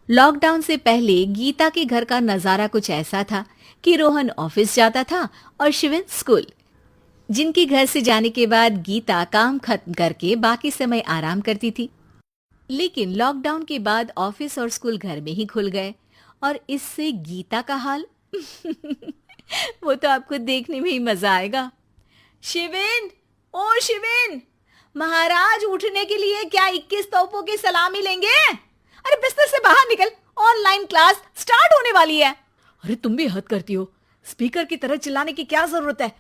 Lockdown से पहले गीता के घर का नजारा कुछ ऐसा था कि रोहन ऑफिस जाता था और शिविन स्कूल। जिनके घर से जाने के बाद गीता काम खत्म करके बाकी समय आराम करती थी। लेकिन लॉकडाउन के बाद ऑफिस और स्कूल घर में ही खुल गए और इससे गीता का हाल वो तो आपको देखने में ही मजा आएगा। शिविन, ओ शिविन, महाराज उठने के लिए क्या 21 तोपों की सलामी लेंगे? अरे बिस्तर से बाहर निकल, ऑनलाइन क्लास स्टार्ट होने वाली है। अरे तुम भी हद करती हो, स्पीकर की तरह चिल्लाने की क्या जरूरत है?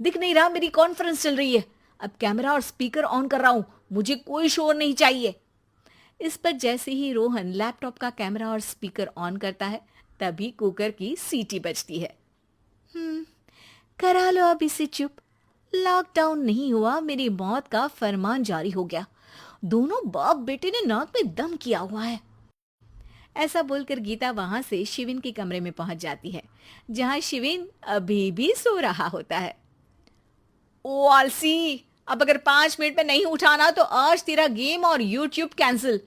दिख नहीं रहा मेरी कॉन्फ्रेंस चल रही है। अब कैमरा और स्पीकर ऑन कर रहा हूं, मुझे कोई शोर नहीं चाहिए। इस पर जैसे ही रोहन लैपटॉप का कैमरा और स्पीकर ऑन करता है, तभी कुकर की सीटी बजती है। करा लो अब इसे चुप। लॉकडाउन नहीं हुआ, मेरी मौत का फरमान जारी हो गया। दोनों बाप बेटे ने नाक में दम किया हुआ है। ऐसा बोलकर गीता वहां से शिविन के कमरे में पहुंच जाती है, जहां शिविन अभी भी सो रहा होता है। ओ आलसी, अब अगर 5 मिनट में नहीं उठाना तो आज तेरा गेम और यूट्यूब कैंसिल।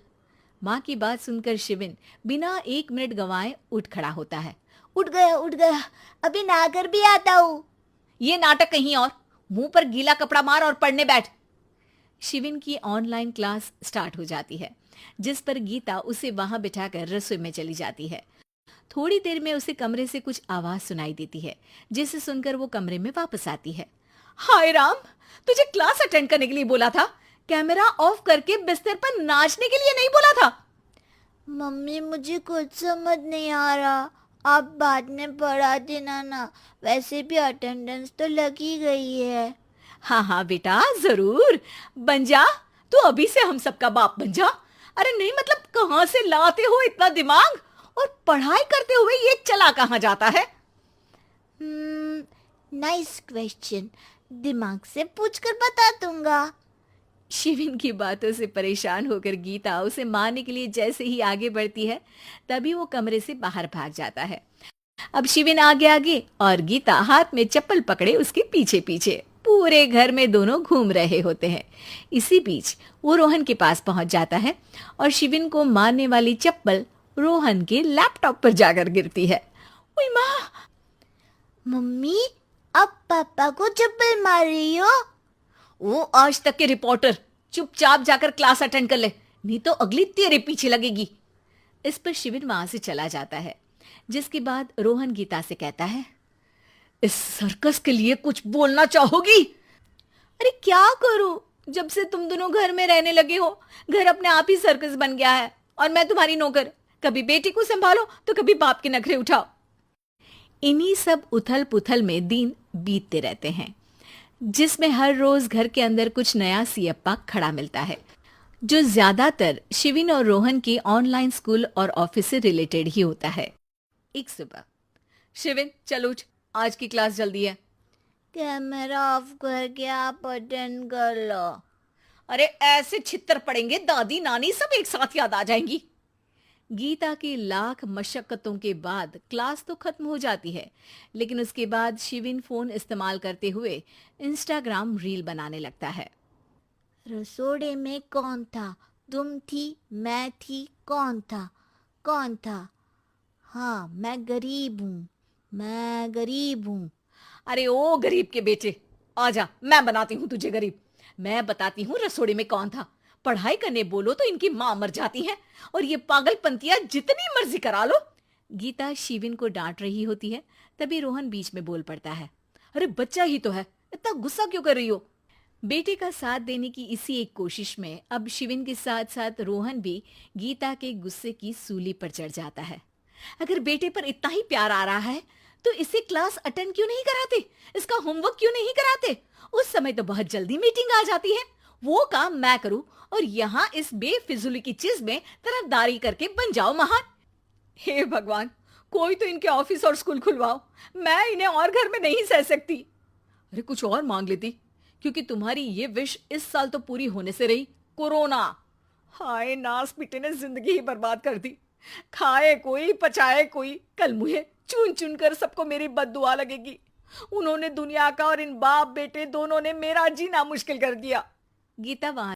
माँ की बात सुनकर शिविन बिना 1 मिनट गंवाए उठ खड़ा होता है। उठ गया, अभी नहाकर भी आता हूँ। ये नाटक कहीं और, मुंह पर गीला कपड़ा मार और पढ़ने बैठ। शिविन की ऑनलाइन क्लास स्टार्ट हो जाती है, जिस पर गीता उसे वहां बिठाकर रसोई में चली जाती है। थोड़ी देर में उसे कमरे से कुछ आवाज सुनाई देती है, जिसे सुनकर वो कमरे में वापस आती है। हाय राम, तुझे क्लास अटेंड करने के लिए बोला था, कैमरा ऑफ करके बिस्तर पर नाचने के लिए नहीं बोला था। मम्मी मुझे कुछ समझ नहीं आ रहा, आप बाद में पढ़ा देना ना। वैसे भी अटेंडेंस तो लगी गई है। हाँ हाँ बेटा, जरूर बन जा। तू अभी से हम सबका बाप बन जा। अरे नहीं मतलब कहाँ से लाते हो इतना दिमाग, और पढ़ाई करते हुए ये चला कहाँ जाता है? नाइस क्वेश्चन, दिमाग से पूछकर बता दूंगा। शिविन की बातों से परेशान होकर गीता उसे मारने के लिए जैसे ही आगे बढ़ती है, तभी वो कमरे से बाहर भाग जाता है। अब शिविन आगे आगे और गीता हाथ में चप्पल पकड़े उसके पीछे पीछे पूरे घर में दोनों घूम रहे होते हैं। इसी बीच वो रोहन के पास पहुंच जाता है और शिविन को मारने वाली चप्पल रोहन के लैपटॉप पर जाकर गिरती है। ओए माँ! मम्मी, अब पापा को चप्पल मार रही हो? वो आज तक के रिपोर्टर, चुपचाप जाकर क्लास अटेंड कर ले, नहीं तो अगली तेरे पीछे लगेगी। इस पर शिविन वहां से चला जाता है, जिसके बाद रोहन गीता से कहता है, इस सर्कस के लिए कुछ बोलना चाहोगी? अरे क्या करूं, जब से तुम दोनों घर में रहने लगे हो, घर अपने आप ही सर्कस बन गया है और मैं तुम्हारी नौकर। कभी बेटी को संभालो तो कभी बाप के नखरे उठाओ। इन्हीं सब उथल पुथल में दिन बीतते रहते हैं, जिसमें हर रोज घर के अंदर कुछ नया सियप्पा खड़ा मिलता है, जो ज्यादातर शिविन और रोहन के ऑनलाइन स्कूल और ऑफिस से रिलेटेड ही होता है। एक सुबह, शिविन चल उठ, आज की क्लास जल्दी है। कैमरा ऑफ करके आप अटेंड कर लो। अरे ऐसे छित्तर पड़ेंगे, दादी नानी सब एक साथ याद आ जाएंगी। गीता की लाख मशक्कतों के बाद क्लास तो खत्म हो जाती है, लेकिन उसके बाद शिविन फोन इस्तेमाल करते हुए इंस्टाग्राम रील बनाने लगता है। रसोड़े में कौन था? तुम थी, मैं थी, कौन था? कौन था? हाँ, मैं गरीब हूँ। अरे ओ गरीब के बेटे, आजा, मैं बनाती हूँ तुझे गरीब। मैं बताती हूँ रसोड़े में कौन था। पढ़ाई करने बोलो तो इनकी माँ मर जाती है, और ये पागलपंतियां जितनी मर्जी करा लो। गीता शिविन को डांट रही होती है, तभी रोहन बीच में बोल पड़ता है। अरे बच्चा ही तो है, इतना गुस्सा क्यों कर रही हो? बेटे का साथ देने की इसी एक कोशिश में अब शिविन के साथ साथ रोहन भी गीता के गुस्से की सूली पर चढ़ जाता है। अगर बेटे पर इतना ही प्यार आ रहा है तो इसे क्लास अटेंड क्यों नहीं कराते, इसका होमवर्क क्यों नहीं कराते? उस समय तो बहुत जल्दी मीटिंग आ जाती है, वो काम मैं करूं और यहाँ इस बेफिजुली की चीज में तरफदारी करके बन जाओ महान। हे भगवान, कोई तो इनके ऑफिस और स्कूल खुलवाओ, मैं इन्हें और घर में नहीं सह सकती। अरे कुछ और मांग लेती, क्योंकि तुम्हारी ये विश इस साल तो पूरी होने से रही, कोरोना। हाय नास पिटे ने जिंदगी ही बर्बाद कर दी। खाए कोई पचाए कोई, कल मुझे चुन चुन कर सबको मेरी बद्दुआ लगेगी। उन्होंने दुनिया का और इन बाप बेटे दोनों ने मेरा जीना मुश्किल कर दिया। गीता वहां